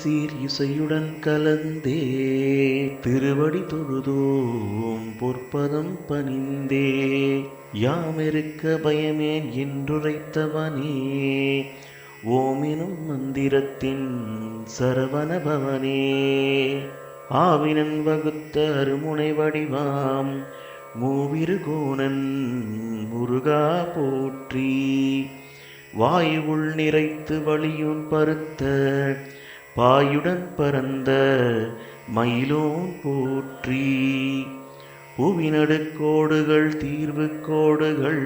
சீர் இசையுடன் கலந்தே திருவடி தொழுதோம் பொற்பதம் பணிந்தே யாமிருக்க பயமேன் என்றுரைத்தவனே ஓமெனும் மந்திரத்தின் சரவணபவனே ஆவினன் வகுத்த அருமுனை வடிவாம் மூவிருகோணன் முருகா போற்றி வாயுவுள் நிறைத்து வழியுன் பருத்த பாயுடன் பரந்த மயிலோன் போற்றி புவிநடுக்கோடுகள் தீர்வு கோடுகள்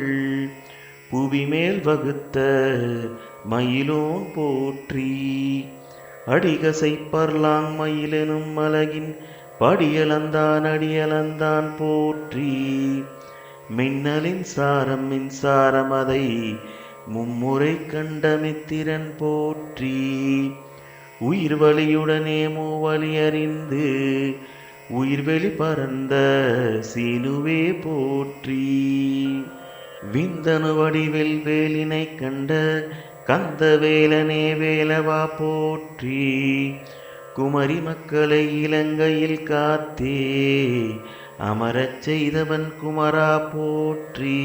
புவிமேல் வகுத்த மயிலோன் போற்றி அடிகசை பர்லாங் மயிலெனும் மலகின் படியலந்தான் அடியலந்தான் போற்றி மின்னலின் சாரம் மின்சாரம் அதை மும்முறை கண்ட மித்திரன் போற்றி உயிர்வலியுடனே மூவலி அறிந்து உயிர்வெளி பரந்த சீனுவே போற்றி விந்தனு வடிவில் வேலினை கண்ட கந்த வேலனே வேலவா போற்றி குமரி மக்களை இலங்கையில் காத்தே அமரச் செய்தவன் குமரா போற்றி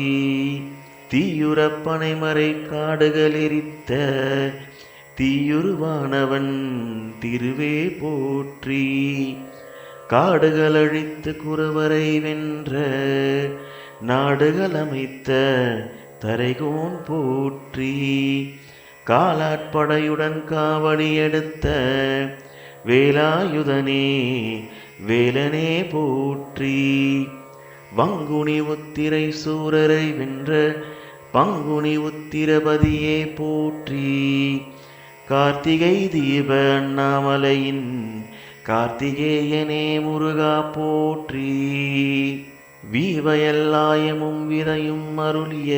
தீயுரப்பனை மறை காடுகள் எரித்த தீயுருவானவன் திருவே போற்றி காடுகள் அழித்து குறவரை வென்ற நாடுகள் அமைத்த தரைகோன் போற்றி காலாட்படையுடன் காவடி எடுத்த வேலாயுதனே வேலனே போற்றி வங்குனி உத்திரை சூரரை வென்ற பங்குனி உத்திரபதியே போற்றி கார்த்திகை தீப அண்ணாமலையின் கார்த்திகேயனே முருகா போற்றி வீவையல்லாயமும் விரையும் அருளிய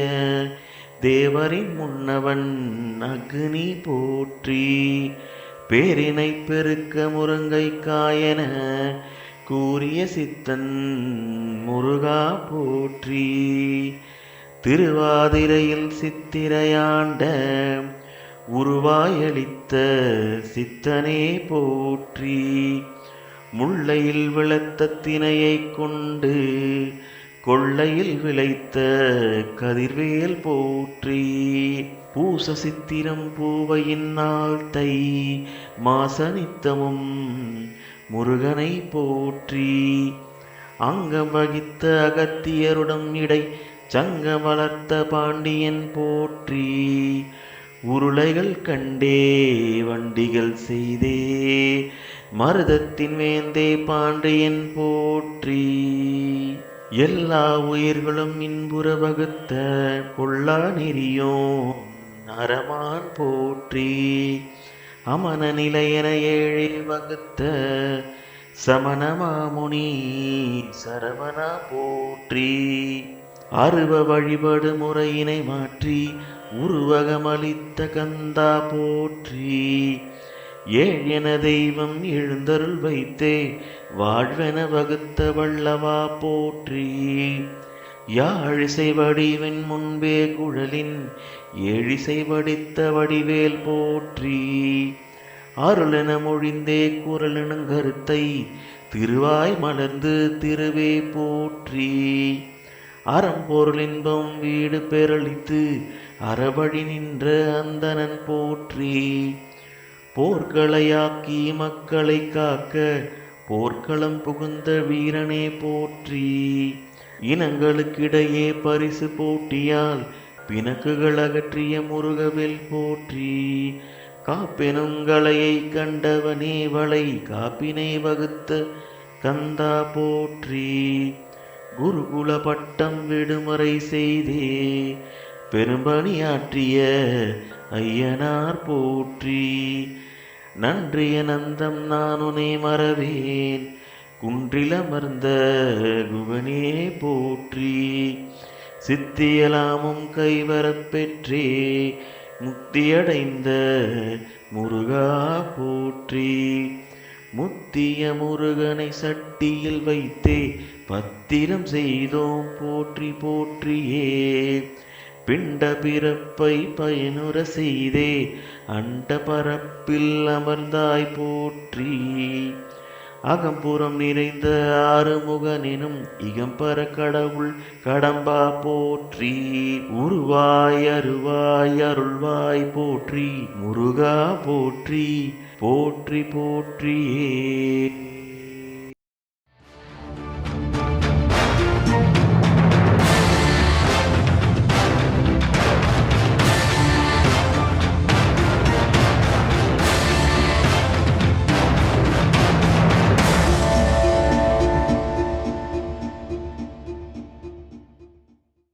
தேவரின் முன்னவன் அக்னி போற்றி பேரினை பெருக்க முருங்கை காயன கூறிய சித்தன் முருகா போற்றி திருவாதிரையில் சித்திரையாண்ட உருவாயளித்த சித்தனே போற்றி முல்லையில் விளத்த தினையை கொண்டு கொள்ளையில் விளைத்த கதிர்வேல் போற்றி பூச சித்திரம் பூவையின் நாள் தை மாசனித்தமும் முருகனை போற்றி அங்கம் வகித்த அகத்தியருடம் இடை சங்க வளர்த்த பாண்டியன் போற்றி உருளைகள் கண்டே வண்டிகள் செய்தே மருதத்தின் வேந்தே பாண்டியன் போற்றி எல்லா உயிர்களும் இன்புற வகுத்த கொள்ளா நெறியோன் நரமான் போற்றி அமன நிலையென ஏழே வகுத்த சமணமாமுனி சரவணா போற்றி அருவ வழிபடு முறையினை மாற்றி உருவகமளித்த கந்தா போற்றி ஏழென தெய்வம் எழுந்தருள் வைத்தே வாழ்வென வகுத்த வல்லவா போற்றி யாழிசை வடிவின் முன்பே குழலின் ஏழிசை வடித்த வடிவேல் போற்றி அருளென மொழிந்தே குரலெனுங் கருத்தை திருவாய் மலர்ந்து திருவே போற்றி அறம்பொருளின்பம் வீடு பெறளித்து அறவழி நின்ற அந்தணன் போற்றி போர்களையாக்கி மக்களை காக்க போர்க்களம் புகுந்த வீரனே போற்றி இனங்களுக்கிடையே பரிசு போட்டியால் பிணக்குகள் அகற்றிய முருகவேல் போற்றி காப்பெனுங்களையை கண்டவனே வளை காப்பினை வகுத்த கந்தா போற்றி குருகுல பட்டம் விடுமுறை செய்தே பெரும்பணியாற்றிய ஐயனார் போற்றி நன்றிய நந்தம் நானுனை மறவேன் குன்றிலமர்ந்த குகனே போற்றி சித்தியலாமும் கைவரப் பெற்றே முக்தியடைந்த முருகா போற்றி முத்திய முருகனை சட்டியில் வைத்தே பத்திரம் செய்தோம் போற்றி போற்றியே பிண்ட பிறப்பை பயனுற செய்தே அண்ட பரப்பில் அமர்ந்தாய் போற்றி. அகம்புறம் நிறைந்த ஆறுமுகனினும் இகம்பர கடவுள் கடம்பா போற்றி. உருவாய் அருவாய் அருள்வாய் போற்றி. முருகா போற்றி போற்றி போற்றியே.